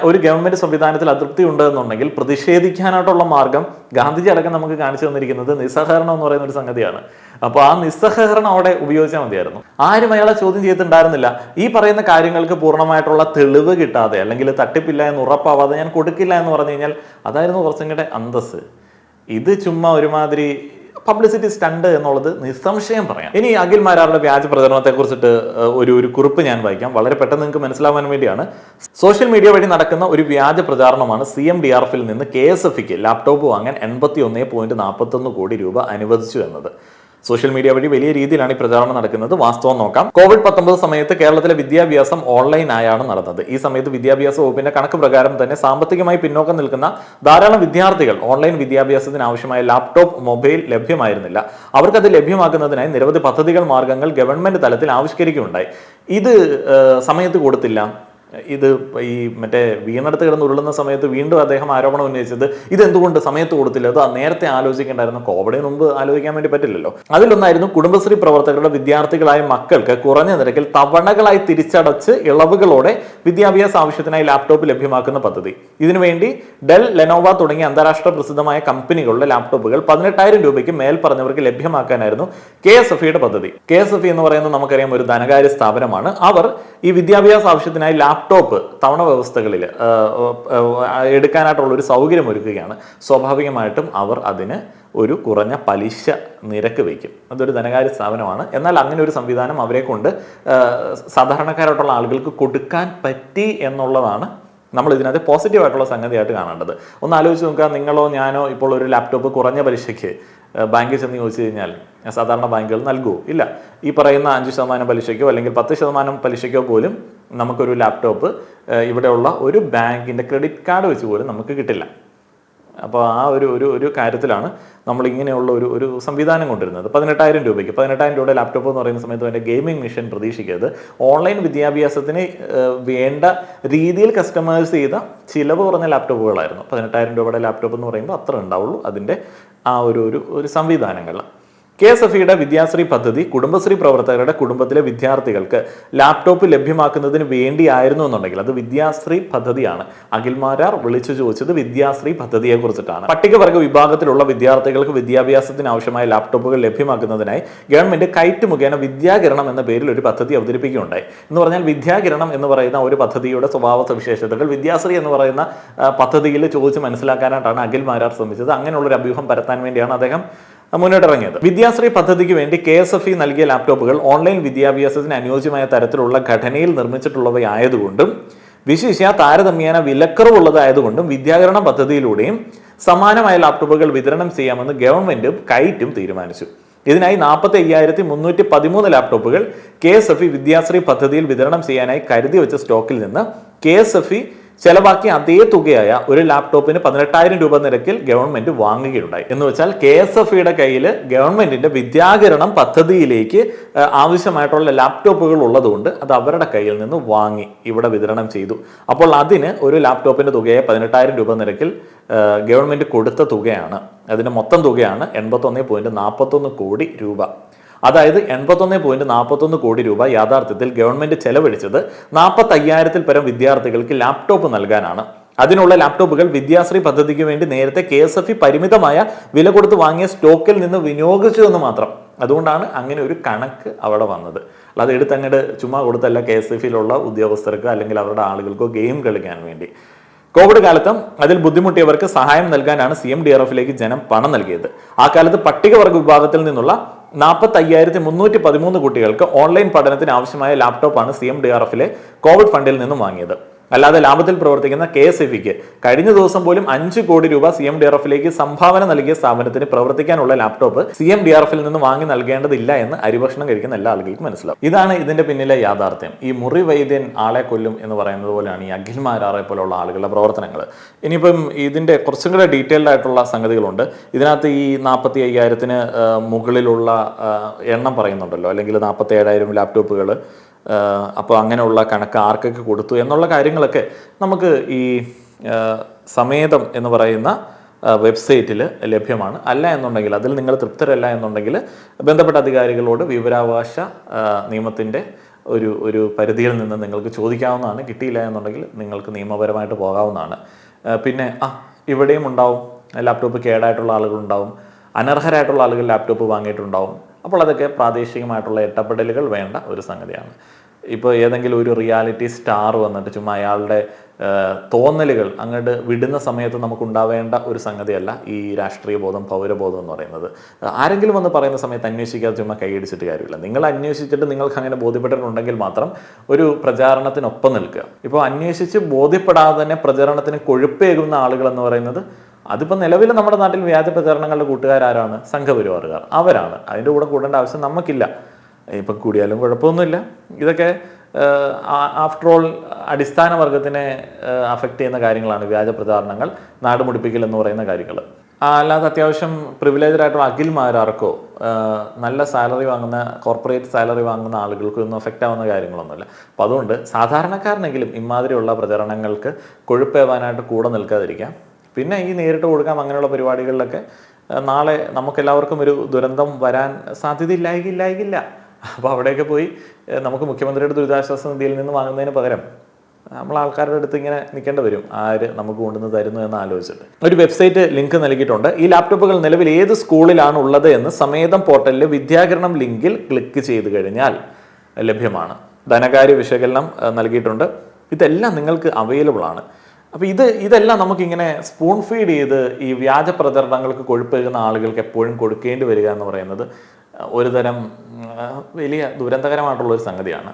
ഒരു ഗവൺമെന്റ് സംവിധാനത്തിൽ അതൃപ്തി ഉണ്ടെന്നുണ്ടെങ്കിൽ പ്രതിഷേധിക്കാനായിട്ടുള്ള മാർഗം ഗാന്ധിജി അടക്കം നമുക്ക് കാണിച്ചു തന്നിരിക്കുന്നത് നിസ്സഹകരണം എന്ന് പറയുന്ന ഒരു സംഗതിയാണ്. അപ്പോൾ ആ നിസ്സഹകരണം അവിടെ ഉപയോഗിച്ചാൽ മതിയായിരുന്നു. ആരും അയാളെ ചോദ്യം ചെയ്തിട്ടുണ്ടായിരുന്നില്ല. ഈ പറയുന്ന കാര്യങ്ങൾക്ക് പൂർണ്ണമായിട്ടുള്ള തെളിവ് കിട്ടാതെ അല്ലെങ്കിൽ തട്ടിപ്പില്ല എന്ന് ഉറപ്പാവാതെ ഞാൻ കൊടുക്കില്ല എന്ന് പറഞ്ഞു കഴിഞ്ഞാൽ അതായിരുന്നു കുറച്ചും കൂടെ അന്തസ്സ്. ഇത് ചുമ്മാ ഒരുമാതിരി പബ്ലിസിറ്റി സ്റ്റണ്ട് എന്നുള്ളത് നിസ്സംശയം പറയാം. ഇനി അഖിൽ മാരാറുടെ വ്യാജ പ്രചരണത്തെ കുറിച്ചിട്ട് ഒരു കുറിപ്പ് ഞാൻ വായിക്കാം. വളരെ പെട്ടെന്ന് നിങ്ങൾക്ക് മനസ്സിലാവാൻ വേണ്ടിയാണ്. സോഷ്യൽ മീഡിയ വഴി നടക്കുന്ന ഒരു വ്യാജ പ്രചാരണമാണ് CMDRFിൽ നിന്ന് KSFക്ക് ലാപ്ടോപ്പ് വാങ്ങാൻ 81.41 കോടി രൂപ അനുവദിച്ചു എന്നത്. സോഷ്യൽ മീഡിയ വഴി വലിയ രീതിയിലാണ് ഈ പ്രചാരണം നടക്കുന്നത്. വാസ്തവം നോക്കാം. COVID-19 സമയത്ത് കേരളത്തിലെ വിദ്യാഭ്യാസം ഓൺലൈനായാണ് നടന്നത്. ഈ സമയത്ത് വിദ്യാഭ്യാസ വകുപ്പിന്റെ കണക്ക് പ്രകാരം തന്നെ സാമ്പത്തികമായി പിന്നോക്കം നിൽക്കുന്ന ധാരാളം വിദ്യാർത്ഥികൾ ഓൺലൈൻ വിദ്യാഭ്യാസത്തിന് ആവശ്യമായ ലാപ്ടോപ്പ്, മൊബൈൽ ലഭ്യമായിരുന്നില്ല. അവർക്കത് ലഭ്യമാക്കുന്നതിനായി നിരവധി പദ്ധതികൾ, മാർഗങ്ങൾ ഗവൺമെന്റ് തലത്തിൽ ആവിഷ്കരിക്കുകയുണ്ടായി. ഇത് സമയത്ത് കൊടുത്തില്ല. ഇത് ഈ മറ്റേ വീണെടുത്ത് കിടന്ന് ഉരുളുന്ന സമയത്ത് വീണ്ടും അദ്ദേഹം ആരോപണം ഉന്നയിച്ചത് ഇതെന്തുകൊണ്ട് സമയത്ത് കൊടുത്തില്ല, അത് നേരത്തെ ആലോചിക്കേണ്ടായിരുന്നു. കോവിഡിന് മുമ്പ് ആലോചിക്കാൻ വേണ്ടി പറ്റില്ലല്ലോ. അതിലൊന്നായിരുന്നു കുടുംബശ്രീ പ്രവർത്തകരുടെ വിദ്യാർത്ഥികളായ മക്കൾക്ക് കുറഞ്ഞ നിരക്കിൽ തവണകളായി തിരിച്ചടച്ച് ഇളവുകളോടെ വിദ്യാഭ്യാസ ആവശ്യത്തിനായി ലാപ്ടോപ്പ് ലഭ്യമാക്കുന്ന പദ്ധതി. ഇതിനുവേണ്ടി ഡെൽ, ലെനോവ തുടങ്ങിയ അന്താരാഷ്ട്ര പ്രസിദ്ധമായ കമ്പനികളുടെ ലാപ്ടോപ്പുകൾ 18,000 രൂപയ്ക്ക് മേൽ പറഞ്ഞവർക്ക് ലഭ്യമാക്കാനായിരുന്നു KSFയുടെ പദ്ധതി. KSF എന്ന് പറയുന്നത് നമുക്കറിയാം ഒരു ധനകാര്യ സ്ഥാപനമാണ്. അവർ ഈ വിദ്യാഭ്യാസ ആവശ്യത്തിനായി ലാപ്ടോപ്പ് തവണ വ്യവസ്ഥകളിൽ എടുക്കാനായിട്ടുള്ള ഒരു സൗകര്യം ഒരുക്കുകയാണ്. സ്വാഭാവികമായിട്ടും അവർ അതിന് ഒരു കുറഞ്ഞ പലിശ നിരക്ക് വയ്ക്കും. അതൊരു ധനകാര്യ സ്ഥാപനമാണ്. എന്നാൽ അങ്ങനെ ഒരു സംവിധാനം അവരെ കൊണ്ട് സാധാരണക്കാരായിട്ടുള്ള ആളുകൾക്ക് കൊടുക്കാൻ പറ്റി എന്നുള്ളതാണ് നമ്മൾ ഇതിനകത്ത് പോസിറ്റീവായിട്ടുള്ള സംഗതിയായിട്ട് കാണേണ്ടത്. ഒന്ന് ആലോചിച്ച് നോക്കുക, നിങ്ങളോ ഞാനോ ഇപ്പോൾ ഒരു ലാപ്ടോപ്പ് കുറഞ്ഞ പലിശയ്ക്ക് ബാങ്കിൽ ചെന്ന് ചോദിച്ചു കഴിഞ്ഞാൽ സാധാരണ ബാങ്കുകൾ നൽകുമോ? ഇല്ല. ഈ പറയുന്ന 5% പലിശയ്ക്കോ അല്ലെങ്കിൽ 10% പലിശയ്ക്കോ പോലും നമുക്കൊരു ലാപ്ടോപ്പ് ഇവിടെയുള്ള ഒരു ബാങ്കിൻ്റെ ക്രെഡിറ്റ് കാർഡ് വെച്ച് പോലും നമുക്ക് കിട്ടില്ല. അപ്പോൾ ആ ഒരു കാര്യത്തിലാണ് നമ്മൾ ഇങ്ങനെയുള്ള ഒരു സംവിധാനം കൊണ്ടുവരുന്നത്. 18,000 രൂപയ്ക്ക് 18,000 രൂപയുടെ ലാപ്ടോപ്പ് എന്ന് പറയുന്ന സമയത്ത് അതിൻ്റെ ഗെയിമിംഗ് മെഷീൻ പ്രതീക്ഷിക്കരുത്. ഓൺലൈൻ വിദ്യാഭ്യാസത്തിന് വേണ്ട രീതിയിൽ കസ്റ്റമൈസ് ചെയ്ത ചിലവ് കുറഞ്ഞ ലാപ്ടോപ്പുകളായിരുന്നു. 18,000 രൂപയുടെ ലാപ്ടോപ്പ് എന്ന് പറയുമ്പോൾ അത്ര ഉണ്ടാവുള്ളൂ അതിൻ്റെ ആ ഒരു സംവിധാനങ്ങൾ. KSFയുടെ വിദ്യാശ്രീ പദ്ധതി കുടുംബശ്രീ പ്രവർത്തകരുടെ കുടുംബത്തിലെ വിദ്യാർത്ഥികൾക്ക് ലാപ്ടോപ്പ് ലഭ്യമാക്കുന്നതിന് വേണ്ടിയായിരുന്നു എന്നുണ്ടെങ്കിൽ അത് വിദ്യാശ്രീ പദ്ധതിയാണ്. അഖിൽ മാരാർ വിളിച്ചു ചോദിച്ചത് വിദ്യാശ്രീ പദ്ധതിയെ കുറിച്ചിട്ടാണ്. പട്ടികവർഗ വിഭാഗത്തിലുള്ള വിദ്യാർത്ഥികൾക്ക് വിദ്യാഭ്യാസത്തിന് ആവശ്യമായ ലാപ്ടോപ്പുകൾ ലഭ്യമാക്കുന്നതിനായി ഗവൺമെന്റ് കൈറ്റ് മുഖേന വിദ്യാകിരണം എന്ന പേരിൽ ഒരു പദ്ധതി അവതരിപ്പിക്കുകയുണ്ടായി. എന്ന് പറഞ്ഞാൽ വിദ്യാകിരണം എന്ന് പറയുന്ന ഒരു പദ്ധതിയുടെ സ്വഭാവ സവിശേഷതകൾ വിദ്യാശ്രീ എന്ന് പറയുന്ന പദ്ധതിയിൽ ചോദിച്ച് മനസ്സിലാക്കാനായിട്ടാണ് അഖിൽ മാരാർ ശ്രമിച്ചത്. അങ്ങനെയുള്ള ഒരു അഭ്യൂഹം പരത്താൻ വേണ്ടിയാണ് അദ്ദേഹം മുന്നോട്ടിറങ്ങിയത്. വിദ്യാശ്രീ പദ്ധതിക്ക് വേണ്ടി KSF നൽകിയ ലാപ്ടോപ്പുകൾ ഓൺലൈൻ വിദ്യാഭ്യാസത്തിന് അനുയോജ്യമായ തരത്തിലുള്ള ഘടനയിൽ നിർമ്മിച്ചിട്ടുള്ളവയായതുകൊണ്ടും വിശിഷ്യ താരതമ്യേന വിലക്കുറവുള്ളതായതുകൊണ്ടും വിദ്യാകരണ പദ്ധതിയിലൂടെയും സമാനമായ ലാപ്ടോപ്പുകൾ വിതരണം ചെയ്യാമെന്ന് ഗവൺമെന്റും കൈറ്റും തീരുമാനിച്ചു. ഇതിനായി 45,313 ലാപ്ടോപ്പുകൾ KSF വിദ്യാശ്രീ പദ്ധതിയിൽ വിതരണം ചെയ്യാനായി കരുതി വെച്ച സ്റ്റോക്കിൽ നിന്ന് KSF ചെലവാക്കിയ അതേ തുകയായ ഒരു ലാപ്ടോപ്പിന് 18,000 രൂപ നിരക്കിൽ ഗവൺമെന്റ് വാങ്ങുകയുണ്ടായി. എന്ന് വെച്ചാൽ KSFയുടെ കയ്യിൽ ഗവൺമെന്റിന്റെ വിദ്യാകരണം പദ്ധതിയിലേക്ക് ആവശ്യമായിട്ടുള്ള ലാപ്ടോപ്പുകൾ ഉള്ളതുകൊണ്ട് അത് അവരുടെ കയ്യിൽ നിന്ന് വാങ്ങി ഇവിടെ വിതരണം ചെയ്തു. അപ്പോൾ അതിന് ഒരു ലാപ്ടോപ്പിന്റെ തുകയെ 18,000 രൂപ നിരക്കിൽ ഗവൺമെന്റ് കൊടുത്ത തുകയാണ്. അതിന്റെ മൊത്തം തുകയാണ് 81.41 കോടി രൂപ. അതായത് 81.41 കോടി രൂപ യാഥാർത്ഥ്യത്തിൽ ഗവൺമെന്റ് ചെലവഴിച്ചത് 45,000-ൽ പരം വിദ്യാർത്ഥികൾക്ക് ലാപ്ടോപ്പ് നൽകാനാണ്. അതിനുള്ള ലാപ്ടോപ്പുകൾ വിദ്യാശ്രീ പദ്ധതിക്ക് വേണ്ടി നേരത്തെ KSF പരിമിതമായ വില കൊടുത്ത് വാങ്ങിയ സ്റ്റോക്കിൽ നിന്ന് വിനിയോഗിച്ചു എന്ന് മാത്രം. അതുകൊണ്ടാണ് അങ്ങനെ ഒരു കണക്ക് അവിടെ വന്നത്. അല്ലാതെ എടുത്തങ്ങോട്ട് ചുമ്മാ കൊടുത്തല്ല KSFയിലുള്ള ഉദ്യോഗസ്ഥർക്ക് അല്ലെങ്കിൽ അവരുടെ ആളുകൾക്കോ ഗെയിം കളിക്കാൻ വേണ്ടി. കോവിഡ് കാലത്തും അതിൽ ബുദ്ധിമുട്ടിയവർക്ക് സഹായം നൽകാനാണ് CMDRFിലേക്ക് ജനം പണം നൽകിയത്. ആ കാലത്ത് പട്ടികവർഗ വിഭാഗത്തിൽ നിന്നുള്ള 45,313 കുട്ടികൾക്ക് ഓൺലൈൻ പഠനത്തിന് ആവശ്യമായ ലാപ്ടോപ്പാണ് CMDRFിലെ കോവിഡ് ഫണ്ടിൽ നിന്നും വാങ്ങിയത്. അല്ലാതെ ലാഭത്തിൽ പ്രവർത്തിക്കുന്ന KSFക്ക് കഴിഞ്ഞ ദിവസം പോലും 5 കോടി രൂപ CMDRFിലേക്ക് സംഭാവന നൽകിയ സ്ഥാപനത്തിന് പ്രവർത്തിക്കാനുള്ള ലാപ്ടോപ്പ് CMDRFിൽ നിന്ന് വാങ്ങി നൽകേണ്ടതില്ല എന്ന് അരിഭക്ഷണം കഴിക്കുന്ന എല്ലാ ആളുകൾക്കും മനസ്സിലാവും. ഇതാണ് ഇതിന്റെ പിന്നിലെ യാഥാർത്ഥ്യം. ഈ മുറി വൈദ്യൻ ആളെ കൊല്ലും എന്ന് പറയുന്നത് പോലെയാണ് ഈ അഖിൽ മാരാറെ പോലുള്ള ആളുകളുടെ പ്രവർത്തനങ്ങൾ. ഇനിയിപ്പം ഇതിന്റെ കുറച്ചും കൂടെ ഡീറ്റെയിൽഡ് ആയിട്ടുള്ള സംഗതികളുണ്ട്. ഇതിനകത്ത് ഈ 45,000-ന് മുകളിലുള്ള എണ്ണം പറയുന്നുണ്ടല്ലോ, അല്ലെങ്കിൽ 47,000 ലാപ്ടോപ്പുകൾ. അപ്പോൾ അങ്ങനെയുള്ള കണക്ക് ആർക്കൊക്കെ കൊടുത്തു എന്നുള്ള കാര്യങ്ങളൊക്കെ നമുക്ക് ഈ സമേതം എന്ന് പറയുന്ന വെബ്സൈറ്റിൽ ലഭ്യമാണ്. അല്ല എന്നുണ്ടെങ്കിൽ, അതിൽ നിങ്ങൾ തൃപ്തരല്ല എന്നുണ്ടെങ്കിൽ ബന്ധപ്പെട്ട അധികാരികളോട് വിവരാവകാശ നിയമത്തിൻ്റെ ഒരു പരിധിയിൽ നിന്ന് നിങ്ങൾക്ക് ചോദിക്കാവുന്നതാണ്. കിട്ടിയില്ല എന്നുണ്ടെങ്കിൽ നിങ്ങൾക്ക് നിയമപരമായിട്ട് പോകാവുന്നതാണ്. പിന്നെ ഇവിടെയും ഉണ്ടാവും ലാപ്ടോപ്പ് കേടായിട്ടുള്ള ആളുകളുണ്ടാവും, അനർഹരായിട്ടുള്ള ആളുകൾ ലാപ്ടോപ്പ് വാങ്ങിയിട്ടുണ്ടാവും. അപ്പോൾ അതൊക്കെ പ്രാദേശികമായിട്ടുള്ള ഇടപെടലുകൾ വേണ്ട ഒരു സംഗതിയാണ്. ഇപ്പോൾ ഏതെങ്കിലും ഒരു റിയാലിറ്റി സ്റ്റാർ വന്നിട്ട് ചുമ്മാ അയാളുടെ തോന്നലുകൾ അങ്ങോട്ട് വിടുന്ന സമയത്ത് നമുക്കുണ്ടാവേണ്ട ഒരു സംഗതിയല്ല ഈ രാഷ്ട്രീയ ബോധം, പൗരബോധം എന്ന് പറയുന്നത്. ആരെങ്കിലും വന്ന് പറയുന്ന സമയത്ത് അന്വേഷിക്കാതെ ചുമ്മാ കൈയടിച്ചിട്ട് കാര്യമില്ല. നിങ്ങൾ അന്വേഷിച്ചിട്ട് നിങ്ങൾക്ക് അങ്ങനെ ബോധ്യപ്പെട്ടിട്ടുണ്ടെങ്കിൽ മാത്രം ഒരു പ്രചാരണത്തിനൊപ്പം നിൽക്കുക. ഇപ്പോൾ അന്വേഷിച്ച് ബോധ്യപ്പെടാതെ തന്നെ പ്രചരണത്തിന് കൊഴുപ്പേകുന്ന ആളുകൾ എന്ന് പറയുന്നത് അതിപ്പോൾ നിലവിൽ നമ്മുടെ നാട്ടിൽ വ്യാജ പ്രചാരണങ്ങളുടെ കൂട്ടുകാരാരാണ്? സംഘപരിവാറുകാർ. അവരാണ്. അതിൻ്റെ കൂടെ കൂടേണ്ട ആവശ്യം നമുക്കില്ല. ഇപ്പം കൂടിയാലും കുഴപ്പമൊന്നുമില്ല. ഇതൊക്കെ ആഫ്റ്റർ ഓൾ അടിസ്ഥാന വർഗത്തിനെ അഫക്റ്റ് ചെയ്യുന്ന കാര്യങ്ങളാണ് വ്യാജ പ്രചാരണങ്ങൾ, നാടുമുടിപ്പിക്കൽ എന്ന് പറയുന്ന കാര്യങ്ങൾ. അല്ലാതെ അത്യാവശ്യം പ്രിവിലേജ്ഡ് ആയിട്ടുള്ള അഖിൽമാരാർക്കോ നല്ല സാലറി വാങ്ങുന്ന കോർപ്പറേറ്റ് സാലറി വാങ്ങുന്ന ആളുകൾക്കോ ഒന്നും എഫക്റ്റ് ആവുന്ന കാര്യങ്ങളൊന്നുമില്ല. അപ്പം അതുകൊണ്ട് സാധാരണക്കാരനെങ്കിലും ഇമാതിരിയുള്ള പ്രചരണങ്ങൾക്ക് കൊഴുപ്പേവാനായിട്ട് കൂടെ നിൽക്കാതിരിക്കാം. പിന്നെ ഈ നേരിട്ട് കൊടുക്കാം അങ്ങനെയുള്ള പരിപാടികളിലൊക്കെ നാളെ നമുക്കെല്ലാവർക്കും ഒരു ദുരന്തം വരാൻ സാധ്യതയില്ലായില്ല. അപ്പോൾ അവിടെയൊക്കെ പോയി നമുക്ക് മുഖ്യമന്ത്രിയുടെ ദുരിതാശ്വാസ നിധിയിൽ നിന്ന് വാങ്ങുന്നതിന് പകരം നമ്മൾ ആൾക്കാരുടെ അടുത്ത് ഇങ്ങനെ നിൽക്കേണ്ടി വരും. ആര് നമുക്ക് കൊണ്ടുവന്ന് തരുന്നു എന്ന് ആലോചിച്ചിട്ട്. ഒരു വെബ്സൈറ്റ് ലിങ്ക് നൽകിയിട്ടുണ്ട്. ഈ ലാപ്ടോപ്പുകൾ നിലവിൽ ഏത് സ്കൂളിലാണ് ഉള്ളത് എന്ന് സമേതം പോർട്ടലിൽ വിദ്യാകരണം ലിങ്കിൽ ക്ലിക്ക് ചെയ്ത് കഴിഞ്ഞാൽ ലഭ്യമാണ്. ധനകാര്യ വിശകലനം നൽകിയിട്ടുണ്ട്. ഇതെല്ലാം നിങ്ങൾക്ക് അവൈലബിൾ ആണ്. അപ്പോൾ ഇതെല്ലാം നമുക്കിങ്ങനെ സ്പൂൺ ഫീഡ് ചെയ്ത് ഈ വ്യാജ പ്രചരണങ്ങൾക്ക് കൊഴുപ്പേകുന്ന ആളുകൾക്ക് എപ്പോഴും കൊടുക്കേണ്ടി വരിക എന്ന് പറയുന്നത് ഒരുതരം വലിയ ദുരന്തകരമായിട്ടുള്ളൊരു സംഗതിയാണ്.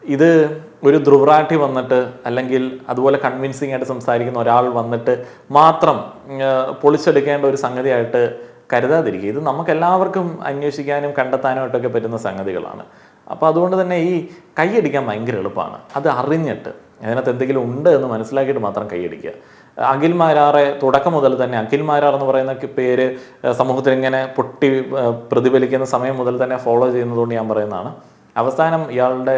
ഇത് ഒരു ധ്രുവറാട്ടി വന്നിട്ട് അല്ലെങ്കിൽ അതുപോലെ കൺവിൻസിങ് ആയിട്ട് സംസാരിക്കുന്ന ഒരാൾ വന്നിട്ട് മാത്രം പൊളിച്ചെടുക്കേണ്ട ഒരു സംഗതിയായിട്ട് കരുതാതിരിക്കുക. ഇത് നമുക്കെല്ലാവർക്കും അന്വേഷിക്കാനും കണ്ടെത്താനുമായിട്ടൊക്കെ പറ്റുന്ന സംഗതികളാണ്. അപ്പോൾ അതുകൊണ്ട് തന്നെ ഈ കൈയടിക്കാൻ ഭയങ്കര എളുപ്പമാണ്. അത് അറിഞ്ഞിട്ട് അതിനകത്ത് എന്തെങ്കിലും ഉണ്ട് എന്ന് മനസ്സിലാക്കിയിട്ട് മാത്രം കൈയടിക്കുക. അഖിൽമാരാറെ തുടക്കം മുതൽ തന്നെ, അഖിൽമാരാർ എന്ന് പറയുന്ന പേര് സമൂഹത്തിൽ ഇങ്ങനെ പൊട്ടി പ്രതിഫലിക്കുന്ന സമയം മുതൽ തന്നെ ഫോളോ ചെയ്യുന്നതുകൊണ്ട് ഞാൻ പറയുന്നതാണ്. അവസാനം ഇയാളുടെ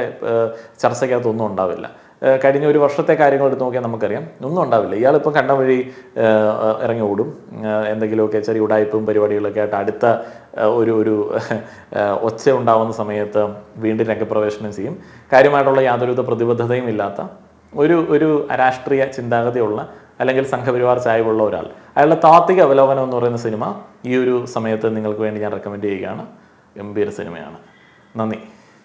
ചർച്ചയ്ക്കകത്തൊന്നും ഉണ്ടാവില്ല. കഴിഞ്ഞ ഒരു വർഷത്തെ കാര്യങ്ങൾ എടുത്ത് നോക്കിയാൽ നമുക്കറിയാം, ഒന്നും ഉണ്ടാവില്ല. ഇയാളിപ്പം കണ്ട വഴി ഇറങ്ങി ഓടും. എന്തെങ്കിലുമൊക്കെ ചെറിയ ഉടായ്പും പരിപാടികളൊക്കെ ആയിട്ട് അടുത്ത ഒരു ഒച്ച ഉണ്ടാവുന്ന സമയത്ത് വീണ്ടും രംഗപ്രവേശനം ചെയ്യും. കാര്യമായിട്ടുള്ള യാതൊരുവിധ പ്രതിബദ്ധതയും ഇല്ലാത്ത ഒരു രാഷ്ട്രീയ ചിന്താഗതിയുള്ള അല്ലെങ്കിൽ സംഘപരിവാർ ചായ്വുള്ള ഒരാൾ. അയാളുടെ താത്വിക അവലോകനം എന്ന് പറയുന്ന സിനിമ ഈ ഒരു സമയത്ത് നിങ്ങൾക്ക് വേണ്ടി ഞാൻ റെക്കമെൻഡ് ചെയ്യുകയാണ്. ഗംഭീര സിനിമയാണ്. നന്ദി.